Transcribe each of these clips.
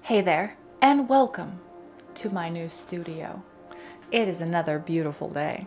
Hey there, and welcome to my new studio. It is another beautiful day.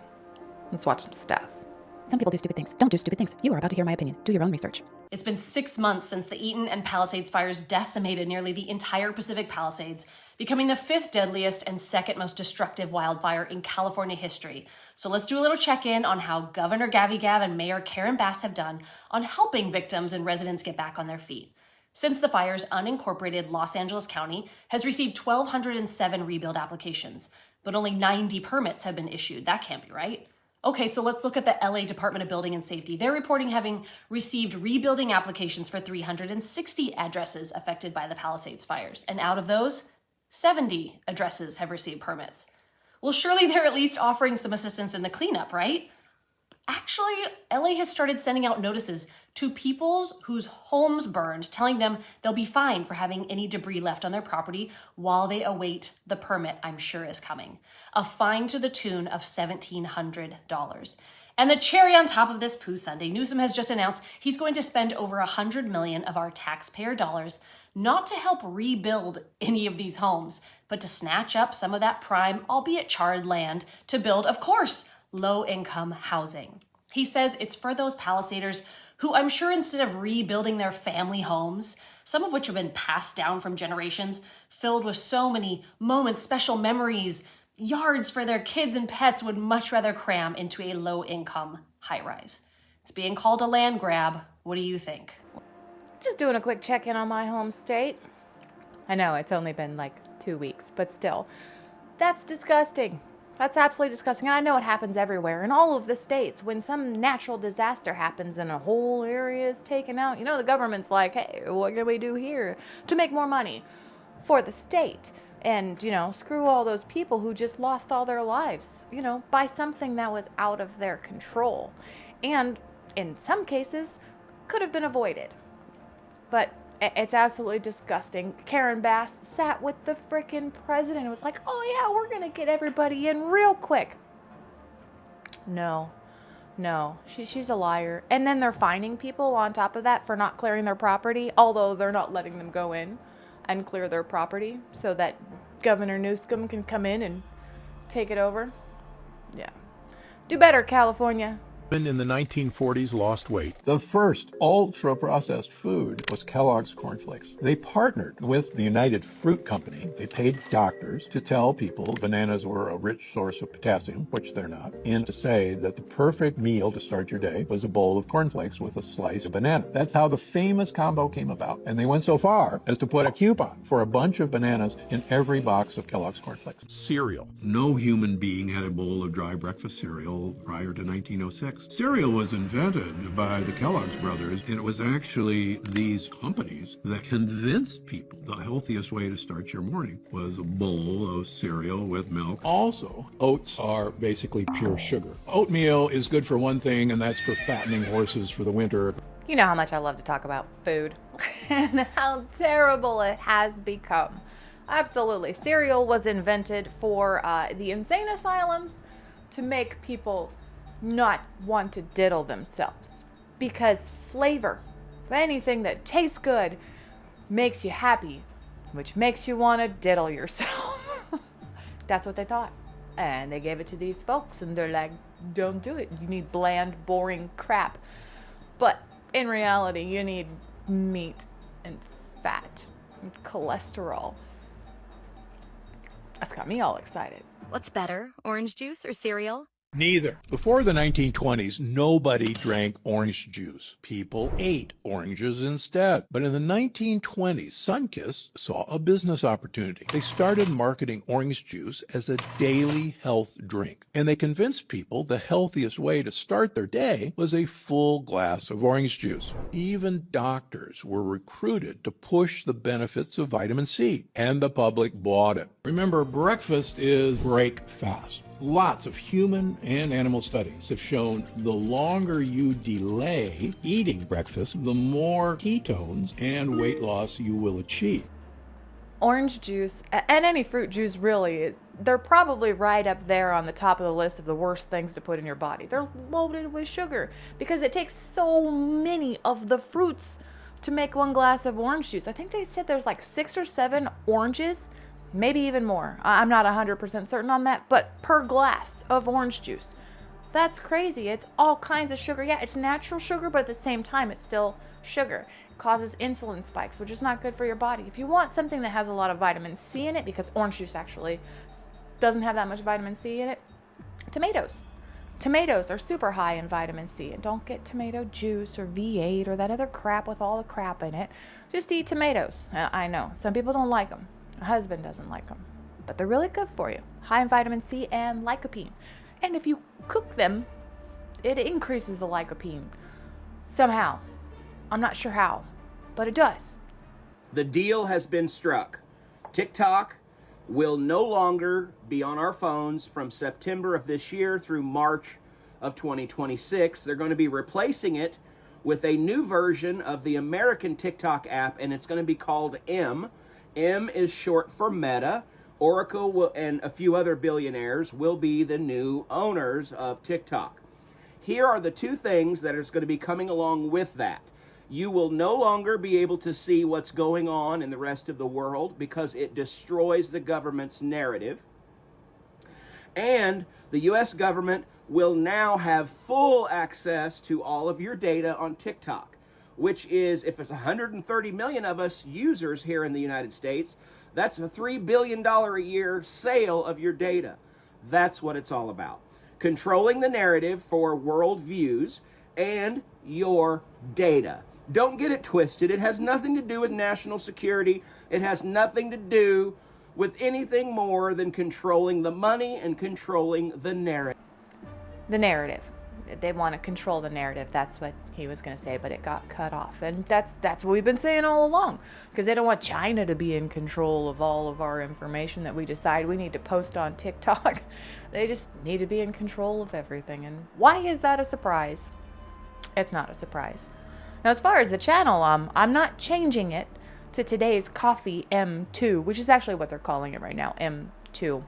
Let's watch some stuff. Some people do stupid things. Don't do stupid things. You are about to hear my opinion. Do your own research. It's been 6 months since the Eaton and Palisades fires decimated nearly the entire Pacific Palisades, becoming the fifth deadliest and second most destructive wildfire in California history. So let's do a little check-in on how Governor Gabby Gav and Mayor Karen Bass have done on helping victims and residents get back on their feet. Since the fires, unincorporated Los Angeles County has received 1,207 rebuild applications, but only 90 permits have been issued. That can't be right. Okay, so let's look at the LA Department of Building and Safety. They're reporting having received rebuilding applications for 360 addresses affected by the Palisades fires. And out of those, 70 addresses have received permits. Well, surely they're at least offering some assistance in the cleanup, right? Actually, LA has started sending out notices to people whose homes burned, telling them they'll be fined for having any debris left on their property while they await the permit I'm sure is coming. A fine to the tune of $1,700. And the cherry on top of this Pooh Sunday, Newsom has just announced he's going to spend over $100 million of our taxpayer dollars not to help rebuild any of these homes, but to snatch up some of that prime, albeit charred land to build, of course, low-income housing. He says it's for those Palisaders who I'm sure instead of rebuilding their family homes, some of which have been passed down from generations, filled with so many moments, special memories, yards for their kids and pets, would much rather cram into a low-income high-rise. It's being called a land grab. What do you think? Just doing a quick check-in on my home state. I know it's only been like 2 weeks, but still, that's disgusting. That's absolutely disgusting. And I know it happens everywhere in all of the states. When some natural disaster happens and a whole area is taken out, the government's like, hey, what can we do here to make more money for the state? And, screw all those people who just lost all their lives, by something that was out of their control. And in some cases, could have been avoided. But it's absolutely disgusting. Karen Bass sat with the frickin' president and was like, oh yeah, we're gonna get everybody in real quick. No, she's a liar. And then they're fining people on top of that for not clearing their property, although they're not letting them go in and clear their property so that Governor Newsom can come in and take it over. Yeah. Do better, California. In the 1940s lost weight. The first ultra-processed food was Kellogg's Corn Flakes. They partnered with the United Fruit Company. They paid doctors to tell people bananas were a rich source of potassium, which they're not, and to say that the perfect meal to start your day was a bowl of corn flakes with a slice of banana. That's how the famous combo came about. And they went so far as to put a coupon for a bunch of bananas in every box of Kellogg's Corn Flakes. Cereal. No human being had a bowl of dry breakfast cereal prior to 1906. Cereal was invented by the Kellogg's brothers, and it was actually these companies that convinced people the healthiest way to start your morning was a bowl of cereal with milk. Also, oats are basically pure sugar. Oatmeal is good for one thing, and that's for fattening horses for the winter. You know how much I love to talk about food and how terrible it has become. Absolutely. Cereal was invented for the insane asylums to make people not want to diddle themselves, because flavor, anything that tastes good, makes you happy, which makes you want to diddle yourself. That's what they thought, and they gave it to these folks, and they're like, don't do it. You need bland, boring crap. But in reality, you need meat and fat and cholesterol. That's got me all excited. What's better, orange juice or cereal? Neither. Before the 1920s, nobody drank orange juice. People ate oranges instead. But in the 1920s, Sunkist saw a business opportunity. They started marketing orange juice as a daily health drink. And they convinced people the healthiest way to start their day was a full glass of orange juice. Even doctors were recruited to push the benefits of vitamin C. And the public bought it. Remember, breakfast is break fast. Lots of human and animal studies have shown the longer you delay eating breakfast, the more ketones and weight loss you will achieve. Orange juice, and any fruit juice really, they're probably right up there on the top of the list of the worst things to put in your body. They're loaded with sugar because it takes so many of the fruits to make one glass of orange juice. I think they said there's like 6 or 7 oranges, maybe even more. I'm not 100% certain on that, but per glass of orange juice. That's crazy. It's all kinds of sugar. Yeah, it's natural sugar, but at the same time, it's still sugar. It causes insulin spikes, which is not good for your body. If you want something that has a lot of vitamin C in it, because orange juice actually doesn't have that much vitamin C in it, tomatoes. Tomatoes are super high in vitamin C. And don't get tomato juice or V8 or that other crap with all the crap in it. Just eat tomatoes. I know. Some people don't like them. My husband doesn't like them. But they're really good for you. High in vitamin C and lycopene. And if you cook them, it increases the lycopene. Somehow. I'm not sure how. But it does. The deal has been struck. TikTok will no longer be on our phones from September of this year through March of 2026. They're going to be replacing it with a new version of the American TikTok app, and it's going to be called M. M is short for Meta. Oracle will, and a few other billionaires will be the new owners of TikTok. Here are the two things that is going to be coming along with that. You will no longer be able to see what's going on in the rest of the world because it destroys the government's narrative. And the U.S. government will now have full access to all of your data on TikTok, which is, if it's 130 million of us users here in the United States, that's a $3 billion a year sale of your data. That's what it's all about. Controlling the narrative for world views and your data. Don't get it twisted. It has nothing to do with national security. It has nothing to do with anything more than controlling the money and controlling the narrative. The narrative. They want to control the narrative. That's what he was going to say, but it got cut off. And that's what we've been saying all along. Because they don't want China to be in control of all of our information that we decide we need to post on TikTok. They just need to be in control of everything. And why is that a surprise? It's not a surprise. Now, as far as the channel, I'm not changing it to Today's Coffee M2, which is actually what they're calling it right now, M2.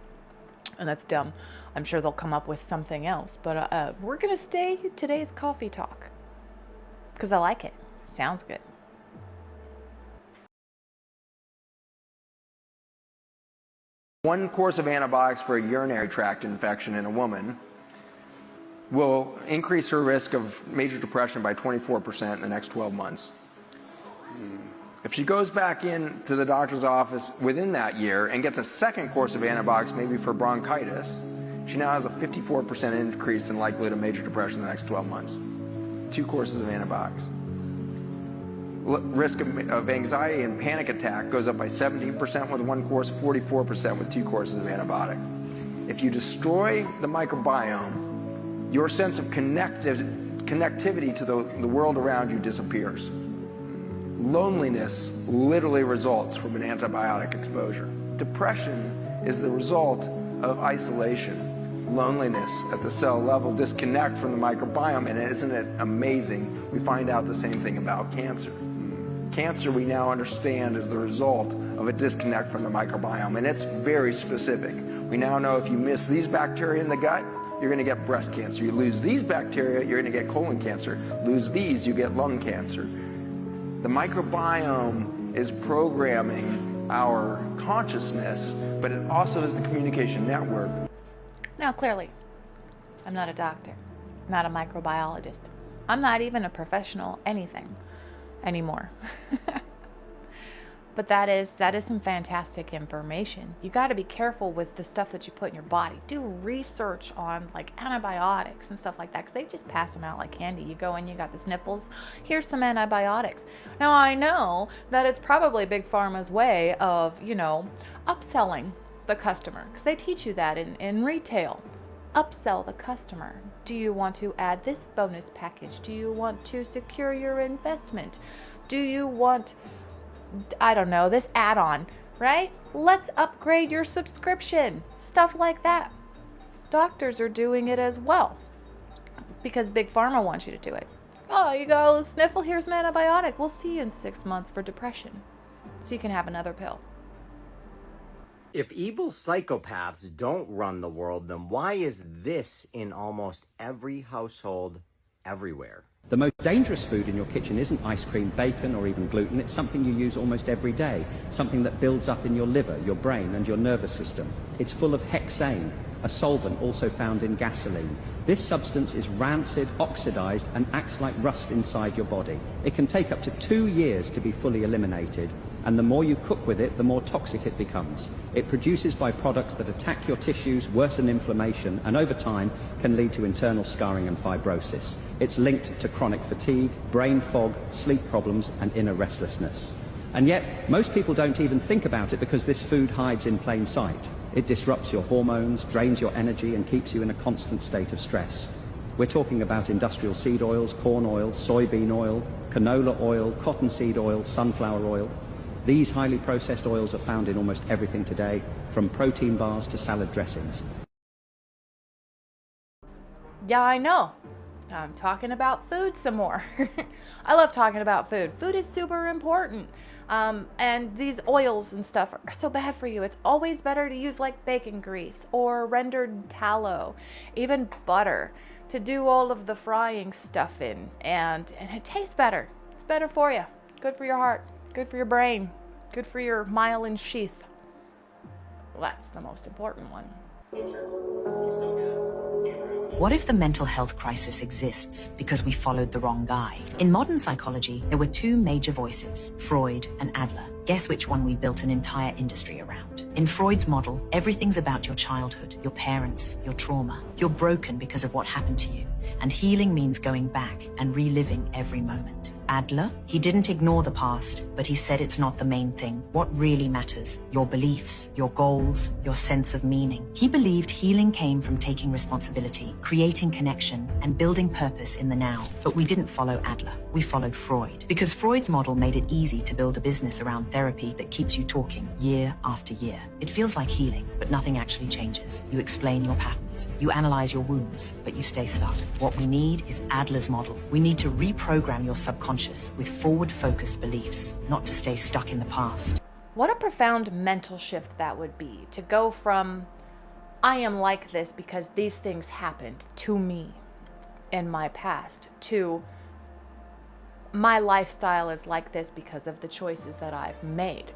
And that's dumb. I'm sure they'll come up with something else. But we're going to stay Today's Coffee Talk. Because I like it. Sounds good. One course of antibiotics for a urinary tract infection in a woman will increase her risk of major depression by 24% in the next 12 months. If she goes back in to the doctor's office within that year and gets a second course of antibiotics, maybe for bronchitis, she now has a 54% increase in likelihood of major depression in the next 12 months. 2 courses of antibiotics. Risk of anxiety and panic attack goes up by 17% with 1 course, 44% with 2 courses of antibiotic. If you destroy the microbiome, your sense of connectivity to the world around you disappears. Loneliness literally results from an antibiotic exposure. Depression is the result of isolation, loneliness at the cell level, disconnect from the microbiome, and isn't it amazing? We find out the same thing about cancer. Cancer, we now understand, is the result of a disconnect from the microbiome, and it's very specific. We now know if you miss these bacteria in the gut, you're going to get breast cancer. You lose these bacteria, you're going to get colon cancer. Lose these, you get lung cancer. The microbiome is programming our consciousness, but it also is the communication network. Now, clearly, I'm not a doctor, not a microbiologist. I'm not even a professional anything anymore. But that is some fantastic information. You got to be careful with the stuff that you put in your body. Do research on like antibiotics and stuff like that, because they just pass them out like candy. You go in, you got the sniffles, here's some antibiotics. Now I know that it's probably Big Pharma's way of, upselling the customer, because they teach you that in retail. Upsell the customer. Do you want to add this bonus package? Do you want to secure your investment? Do you want, I don't know, this add-on, right? Let's upgrade your subscription. Stuff like that. Doctors are doing it as well because Big Pharma wants you to do it. Oh, you got a sniffle? Here's an antibiotic. We'll see you in 6 months for depression. So you can have another pill. If evil psychopaths don't run the world, then why is this in almost every household everywhere? The most dangerous food in your kitchen isn't ice cream, bacon, or even gluten. It's something you use almost every day, something that builds up in your liver, your brain, and your nervous system. It's full of hexane, a solvent also found in gasoline. This substance is rancid, oxidized, and acts like rust inside your body. It can take up to 2 years to be fully eliminated, and the more you cook with it, the more toxic it becomes. It produces byproducts that attack your tissues, worsen inflammation, and over time can lead to internal scarring and fibrosis. It's linked to chronic fatigue, brain fog, sleep problems, and inner restlessness. And yet, most people don't even think about it because this food hides in plain sight. It disrupts your hormones, drains your energy, and keeps you in a constant state of stress. We're talking about industrial seed oils, corn oil, soybean oil, canola oil, cottonseed oil, sunflower oil. These highly processed oils are found in almost everything today, from protein bars to salad dressings. Yeah, I know. I'm talking about food some more. I love talking about food. Food is super important. And these oils and stuff are so bad for you. It's always better to use like bacon grease or rendered tallow, even butter, to do all of the frying stuff in. And it tastes better. It's better for you. Good for your heart. Good for your brain. Good for your myelin sheath. Well, that's the most important one. What if the mental health crisis exists because we followed the wrong guy? In modern psychology, there were two major voices, Freud and Adler. Guess which one we built an entire industry around? In Freud's model, everything's about your childhood, your parents, your trauma. You're broken because of what happened to you, and healing means going back and reliving every moment. Adler, he didn't ignore the past, but he said it's not the main thing. What really matters, your beliefs, your goals, your sense of meaning. He believed healing came from taking responsibility, creating connection, and building purpose in the now. But we didn't follow Adler, we followed Freud. Because Freud's model made it easy to build a business around therapy that keeps you talking year after year. It feels like healing, but nothing actually changes. You explain your patterns, you analyze your wounds, but you stay stuck. What we need is Adler's model. We need to reprogram your subconscious with forward-focused beliefs, not to stay stuck in the past. What a profound mental shift that would be, to go from, I am like this because these things happened to me in my past, to my lifestyle is like this because of the choices that I've made.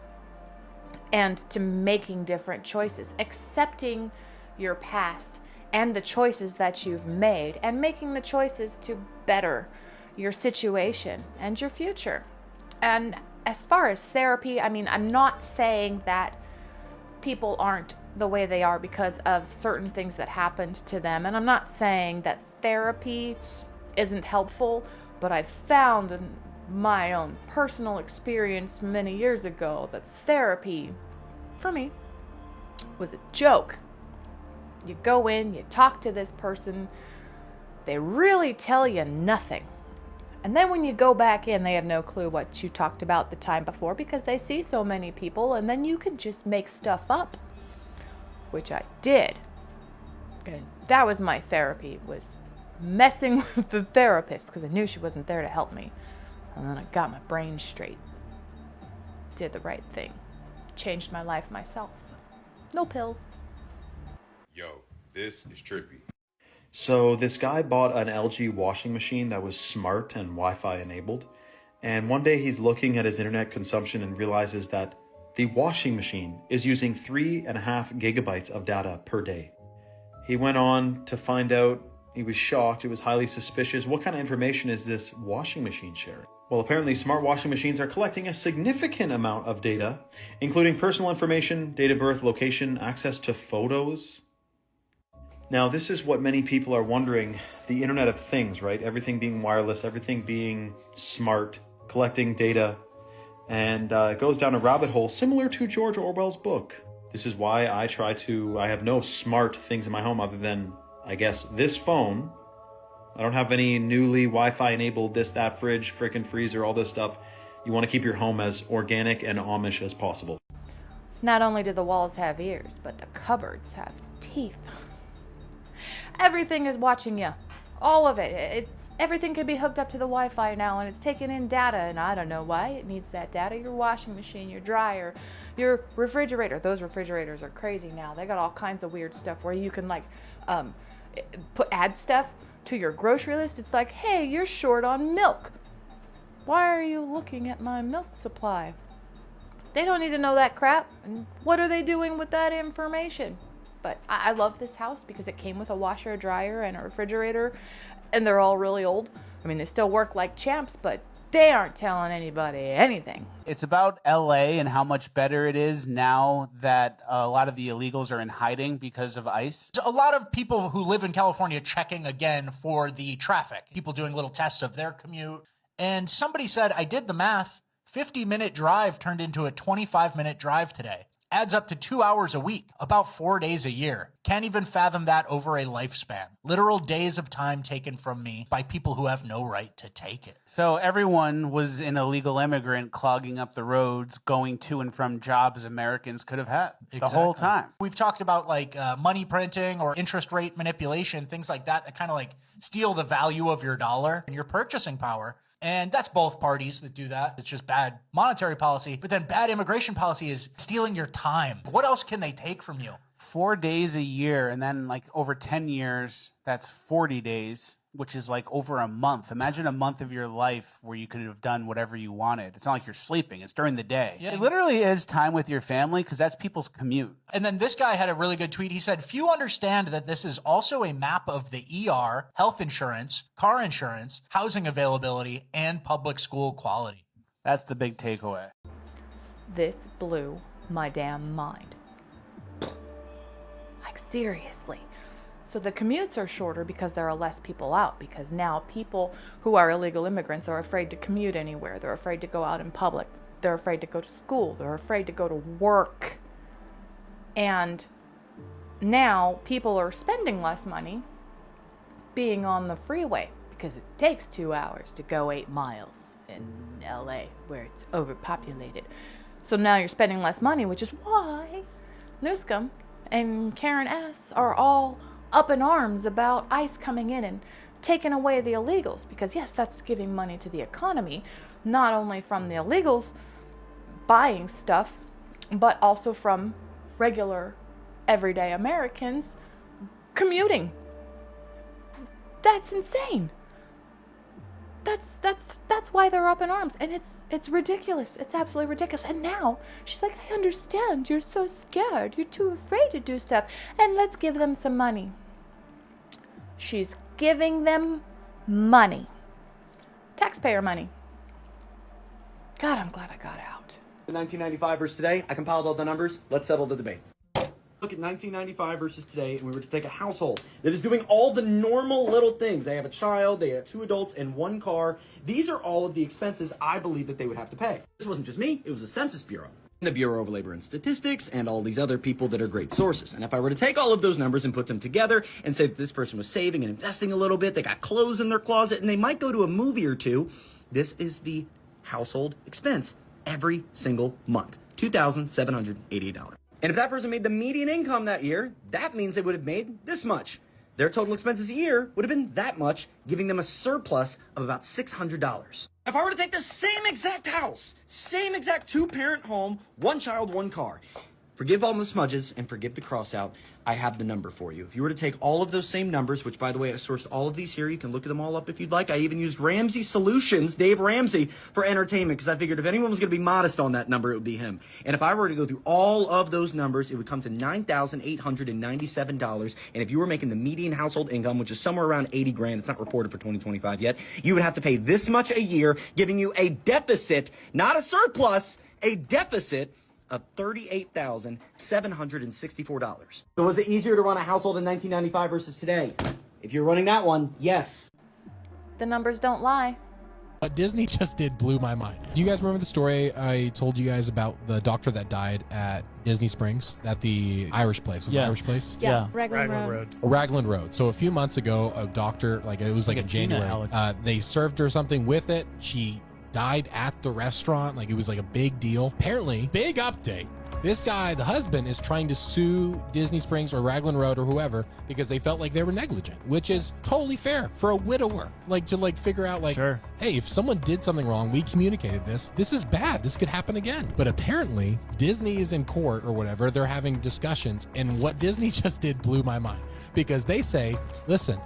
And to making different choices, accepting your past and the choices that you've made, and making the choices to better your situation and your future. And as far as therapy, I mean, I'm not saying that people aren't the way they are because of certain things that happened to them, and I'm not saying that therapy isn't helpful, but I've found in my own personal experience many years ago that therapy, for me, was a joke. You go in, you talk to this person, they really tell you nothing. And then when you go back in, they have no clue what you talked about the time before because they see so many people, and then you can just make stuff up, which I did. And that was my therapy, was messing with the therapist because I knew she wasn't there to help me. And then I got my brain straight. Did the right thing. Changed my life myself. No pills. Yo, this is trippy. So this guy bought an LG washing machine that was smart and Wi-Fi enabled. And one day he's looking at his internet consumption and realizes that the washing machine is using 3.5 gigabytes of data per day. He went on to find out, he was shocked, he was highly suspicious. What kind of information is this washing machine sharing? Well, apparently smart washing machines are collecting a significant amount of data, including personal information, date of birth, location, access to photos. Now, this is what many people are wondering, the Internet of Things, right? Everything being wireless, everything being smart, collecting data, and it goes down a rabbit hole similar to George Orwell's book. This is why I have no smart things in my home other than, I guess, this phone. I don't have any newly Wi-Fi enabled this, that, fridge, frickin' freezer, all this stuff. You want to keep your home as organic and Amish as possible. Not only do the walls have ears, but the cupboards have teeth. Everything is watching you. All of it. Everything can be hooked up to the Wi-Fi now, and it's taking in data, and I don't know why it needs that data. Your washing machine, your dryer, your refrigerator. Those refrigerators are crazy now. They got all kinds of weird stuff where you can add stuff to your grocery list, it's like, hey, you're short on milk. Why are you looking at my milk supply? They don't need to know that crap. And what are they doing with that information? But I love this house because it came with a washer, a dryer, and a refrigerator, and they're all really old. I mean, they still work like champs, but they aren't telling anybody anything. It's about LA and how much better it is now that a lot of the illegals are in hiding because of ICE. A lot of people who live in California checking again for the traffic, people doing little tests of their commute. And somebody said, I did the math, 50-minute drive turned into a 25-minute drive today. Adds up to 2 hours a week, about 4 days a year. Can't even fathom that over a lifespan. Literal days of time taken from me by people who have no right to take it. So everyone was an illegal immigrant clogging up the roads, going to and from jobs Americans could have had the whole time. We've talked about like money printing or interest rate manipulation, things like that kind of like steal the value of your dollar and your purchasing power. And that's both parties that do that. It's just bad monetary policy. But then bad immigration policy is stealing your time. What else can they take from you? 4 days a year, and then like over 10 years, that's 40 days, which is like over a month. Imagine a month of your life where you could have done whatever you wanted. It's not like you're sleeping. It's during the day. Yeah. It literally is time with your family because that's people's commute. And then this guy had a really good tweet. He said, few understand that this is also a map of the ER, health insurance, car insurance, housing availability, and public school quality. That's the big takeaway. This blew my damn mind. Like, seriously. So the commutes are shorter because there are less people out, because now people who are illegal immigrants are afraid to commute anywhere. They're afraid to go out in public. They're afraid to go to school. They're afraid to go to work. And now people are spending less money being on the freeway because it takes 2 hours to go 8 miles in LA where it's overpopulated. So now you're spending less money, which is why Newscomb and Karen S. are all up in arms about ICE coming in and taking away the illegals, because yes, that's giving money to the economy, not only from the illegals buying stuff, but also from regular everyday Americans commuting. That's insane. That's why they're up in arms, and it's ridiculous. It's absolutely ridiculous. And now she's like, I understand. You're so scared. You're too afraid to do stuff, and let's give them some money. She's giving them money, taxpayer money. God, I'm glad I got out. 1995 versus today. I compiled all the numbers. Let's settle the debate. Look at 1995 versus today, and we were to take a household that is doing all the normal little things. They have a child, they have 2 adults, and 1 car. These are all of the expenses I believe that they would have to pay. This wasn't just me, it was the Census Bureau, the Bureau of Labor and Statistics, and all these other people that are great sources. And if I were to take all of those numbers and put them together and say that this person was saving and investing a little bit, they got clothes in their closet, and they might go to a movie or two, this is the household expense every single month, $2,788. And if that person made the median income that year, that means they would have made this much. Their total expenses a year would have been that much, giving them a surplus of about $600. If I were to take the same exact house, same exact 2-parent home, 1 child, 1 car, forgive all the smudges and forgive the cross out, I have the number for you. If you were to take all of those same numbers, which by the way, I sourced all of these here, you can look them all up if you'd like. I even used Ramsey Solutions, Dave Ramsey, for entertainment, because I figured if anyone was going to be modest on that number, it would be him. And if I were to go through all of those numbers, it would come to $9,897. And if you were making the median household income, which is somewhere around 80 grand, it's not reported for 2025 yet, you would have to pay this much a year, giving you a deficit, not a surplus, a deficit of $38,764. So was it easier to run a household in 1995 versus today? If you're running that one, yes. The numbers don't lie. What Disney just did blew my mind. Do you guys remember the story I told you guys about the doctor that died at Disney Springs at the Irish place? Was it Irish place? Yeah. Raglan Road. Raglan Road. So a few months ago, a doctor, like it was like in January, they served her something with it. She died at the restaurant. Like it was like a big deal. Apparently, big update. This guy, the husband, is trying to sue Disney Springs or Raglan Road or whoever because they felt like they were negligent, which is totally fair for a widower. Like to like figure out like, hey, if someone did something wrong, we communicated this. This is bad. This could happen again. But apparently Disney is in court or whatever. They're having discussions. And what Disney just did blew my mind because they say, listen,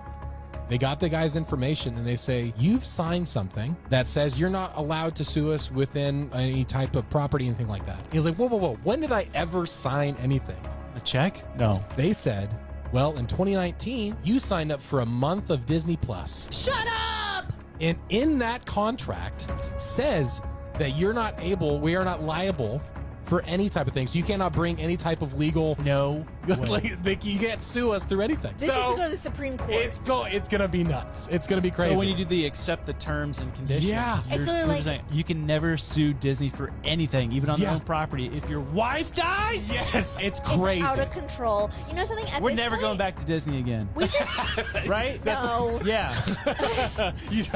They got the guy's information and they say, you've signed something that says you're not allowed to sue us within any type of property, anything like that. He's like, whoa. When did I ever sign anything? A check? No. They said, well, in 2019, you signed up for a month of Disney Plus. Shut up! And in that contract says that we are not liable for any type of thing. So you cannot bring any type of legal. No. You can't sue us through anything. This is to go to the Supreme Court. It's going to be nuts. It's going to be crazy. So when you do the accept the terms and conditions, yeah, it's literally like, you can never sue Disney for anything, even on their own property. If your wife dies, yes, it's crazy. It's out of control. You know something? We're never going back to Disney again. We just right? No. Yeah.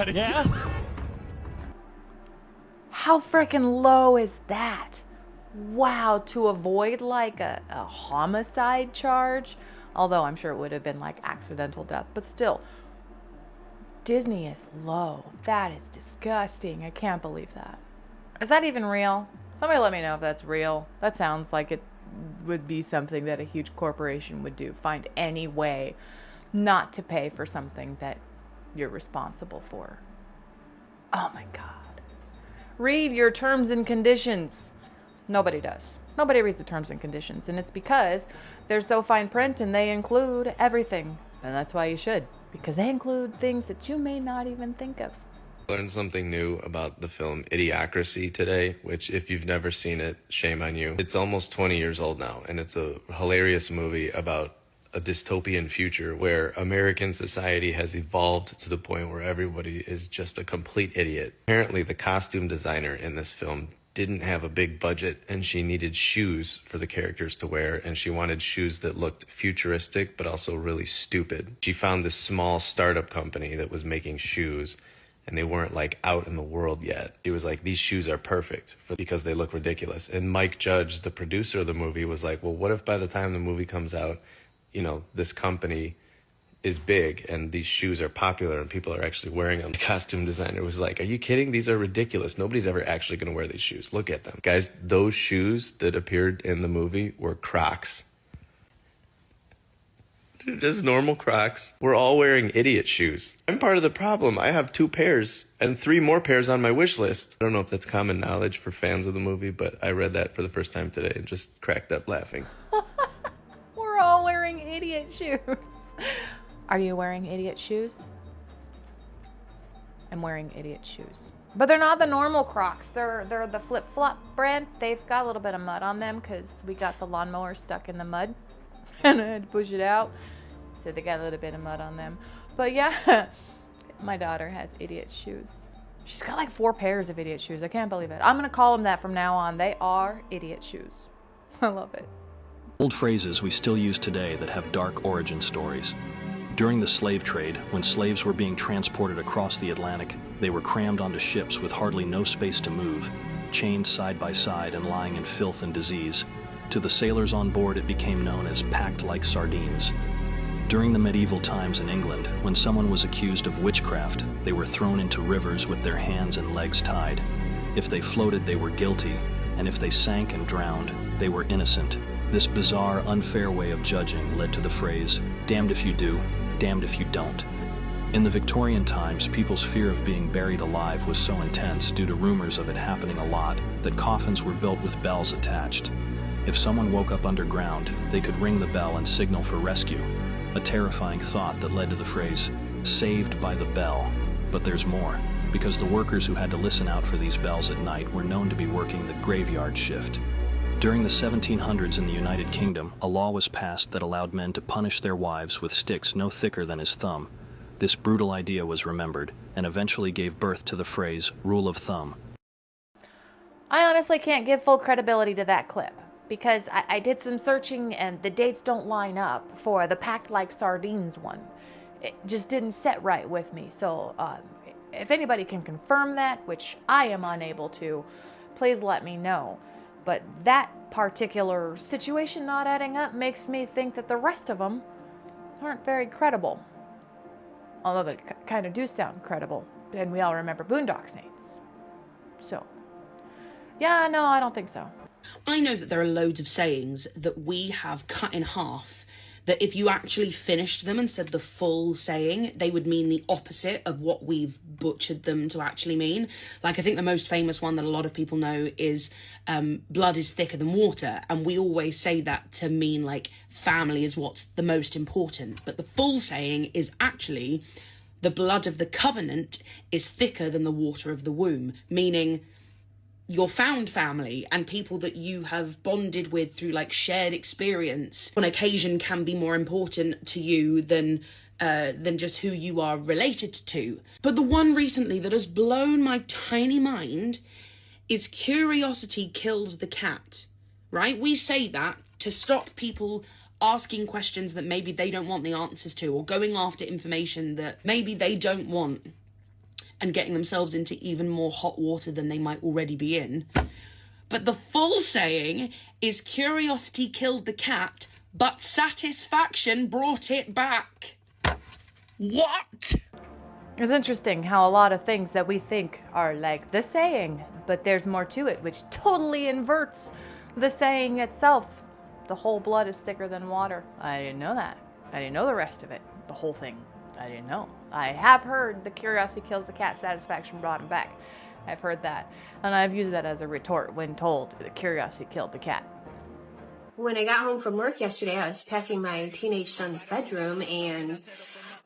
Yeah. How freaking low is that? Wow, to avoid like a homicide charge, although I'm sure it would have been like accidental death, but still, Disney is low. That is disgusting. I can't believe that. Is that even real? Somebody let me know if that's real. That sounds like it would be something that a huge corporation would do. Find any way not to pay for something that you're responsible for. Oh my God. Read your terms and conditions. Nobody does. Nobody reads the terms and conditions, and it's because they're so fine print and they include everything. And that's why you should, because they include things that you may not even think of. Learned something new about the film Idiocracy today, which if you've never seen it, shame on you. It's almost 20 years old now, and it's a hilarious movie about a dystopian future where American society has evolved to the point where everybody is just a complete idiot. Apparently, the costume designer in this film didn't have a big budget, and she needed shoes for the characters to wear, and she wanted shoes that looked futuristic but also really stupid. She found this small startup company that was making shoes, and they weren't like out in the world yet. She was like, these shoes are perfect because they look ridiculous. And Mike Judge, the producer of the movie, was like, well, what if by the time the movie comes out, you know, this company is big and these shoes are popular and people are actually wearing them? The costume designer was like, are you kidding? These are ridiculous. Nobody's ever actually going to wear these shoes. Look at them. Guys, those shoes that appeared in the movie were Crocs. They're just normal Crocs. We're all wearing idiot shoes. I'm part of the problem. I have 2 pairs and 3 more pairs on my wish list. I don't know if that's common knowledge for fans of the movie, but I read that for the first time today and just cracked up laughing. We're all wearing idiot shoes. Are you wearing idiot shoes? I'm wearing idiot shoes. But they're not the normal Crocs. They're the flip-flop brand. They've got a little bit of mud on them because we got the lawnmower stuck in the mud. And I had to push it out. So they got a little bit of mud on them. But yeah, my daughter has idiot shoes. She's got like 4 pairs of idiot shoes. I can't believe it. I'm going to call them that from now on. They are idiot shoes. I love it. Old phrases we still use today that have dark origin stories. During the slave trade, when slaves were being transported across the Atlantic, they were crammed onto ships with hardly no space to move, chained side by side and lying in filth and disease. To the sailors on board, it became known as packed like sardines. During the medieval times in England, when someone was accused of witchcraft, they were thrown into rivers with their hands and legs tied. If they floated, they were guilty, and if they sank and drowned, they were innocent. This bizarre, unfair way of judging led to the phrase, damned if you do, damned if you don't. In the Victorian times, people's fear of being buried alive was so intense due to rumors of it happening a lot that coffins were built with bells attached. If someone woke up underground, they could ring the bell and signal for rescue. A terrifying thought that led to the phrase, saved by the bell. But there's more, because the workers who had to listen out for these bells at night were known to be working the graveyard shift. During the 1700s in the United Kingdom, a law was passed that allowed men to punish their wives with sticks no thicker than his thumb. This brutal idea was remembered and eventually gave birth to the phrase rule of thumb. I honestly can't give full credibility to that clip because I did some searching and the dates don't line up for the packed like sardines one. It just didn't set right with me. So if anybody can confirm that, which I am unable to, please let me know. But that particular situation not adding up makes me think that the rest of them aren't very credible. Although they kind of do sound credible. And we all remember Boondock Saints. So, yeah, no, I don't think so. I know that there are loads of sayings that we have cut in half that if you actually finished them and said the full saying, they would mean the opposite of what we've butchered them to actually mean. Like, I think the most famous one that a lot of people know is blood is thicker than water. And we always say that to mean like family is what's the most important. But the full saying is actually the blood of the covenant is thicker than the water of the womb, meaning your found family and people that you have bonded with through like shared experience on occasion can be more important to you than just who you are related to. But the one recently that has blown my tiny mind is curiosity kills the cat, right? We say that to stop people asking questions that maybe they don't want the answers to, or going after information that maybe they don't want, and getting themselves into even more hot water than they might already be in. But the full saying is curiosity killed the cat, but satisfaction brought it back. What? It's interesting how a lot of things that we think are like the saying, but there's more to it, which totally inverts the saying itself. The whole blood is thicker than water. I didn't know that. I didn't know the rest of it. The whole thing. I didn't know. I have heard the curiosity kills the cat, satisfaction brought him back. I've heard that. And I've used that as a retort when told the curiosity killed the cat. When I got home from work yesterday, I was passing my teenage son's bedroom, and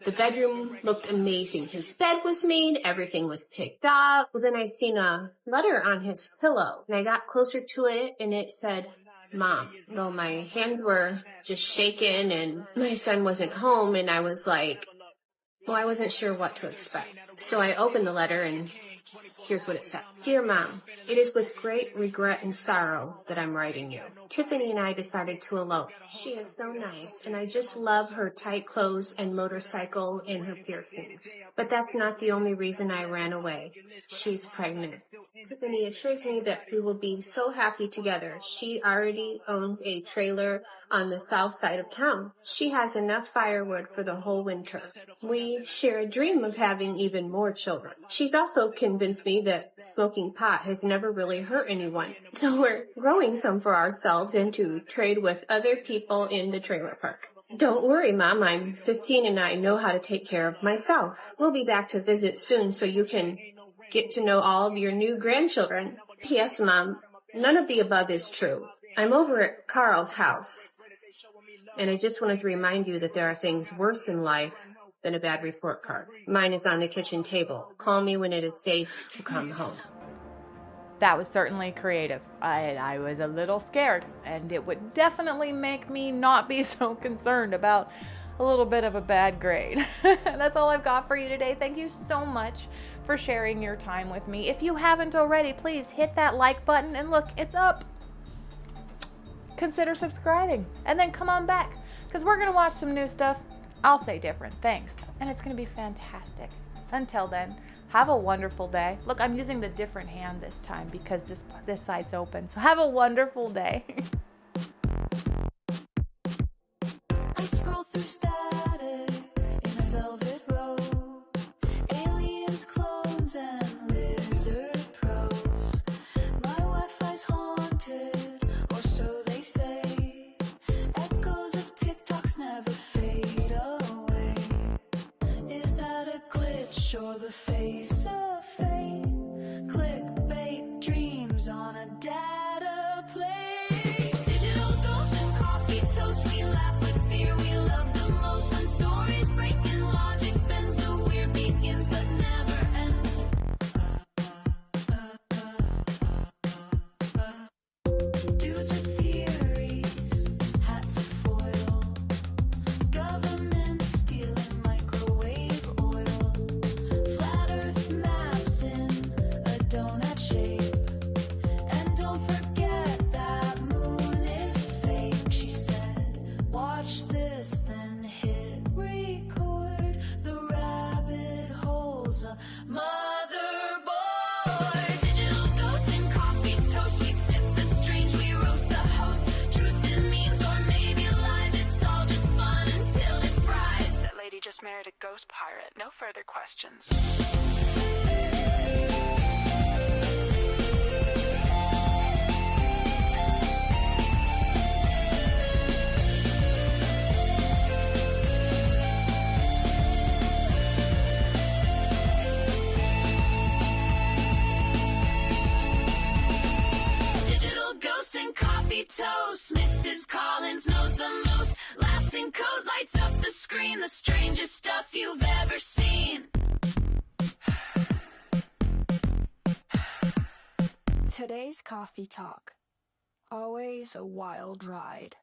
the bedroom looked amazing. His bed was made, everything was picked up. Well, then I seen a letter on his pillow, and I got closer to it, and it said, Mom. Well, my hands were just shaking, and my son wasn't home, and I was like, well, I wasn't sure what to expect. So I opened the letter, and here's what it said. Dear Mom, it is with great regret and sorrow that I'm writing you. Tiffany and I decided to elope. She is so nice, and I just love her tight clothes and motorcycle and her piercings. But that's not the only reason I ran away. She's pregnant. Tiffany assures me that we will be so happy together. She already owns a trailer on the south side of town. She has enough firewood for the whole winter. We share a dream of having even more children. She's also convinced me that smoking pot has never really hurt anyone. So we're growing some for ourselves and to trade with other people in the trailer park. Don't worry, Mom. I'm 15 and I know how to take care of myself. We'll be back to visit soon so you can get to know all of your new grandchildren. P.S. Mom, none of the above is true. I'm over at Carl's house. And I just wanted to remind you that there are things worse in life than a bad report card. Mine is on the kitchen table. Call me when it is safe to come home. That was certainly creative. I was a little scared, and it would definitely make me not be so concerned about a little bit of a bad grade. That's all I've got for you today. Thank you so much for sharing your time with me. If you haven't already, please hit that like button, and look, it's up. Consider subscribing, and then come on back, because we're going to watch some new stuff. I'll say different things, and it's going to be fantastic. Until then, have a wonderful day. Look, I'm using the different hand this time because this side's open, so have a wonderful day. I scroll through static in a velvet robe, aliens, clones, and lizard pros. My Wi-Fi's haunted, or so they say. Echoes of TikToks never fade away. Is that a glitch or the face of fate? Clickbait dreams on a data plate. Digital ghosts and coffee toast. We laugh with fear. We love the most when stories break and logic bends. The weird begins but never ends. Dudes with theories, hats of foil. Government stealing microwave oil. Flat earth maps in a donut shape. And don't forget that moon is fake, she said. Watch this, then hit record. The rabbit hole's a motherboard. Digital ghosts and coffee toast. We sip the strange, we roast the host. Truth in memes or maybe lies. It's all just fun until it fries. That lady just married a ghost pirate. No further questions. coffee toast. Mrs. Collins knows the most. Laughs in code, lights up the screen. The strangest stuff you've ever seen. Today's coffee talk. Always a wild ride.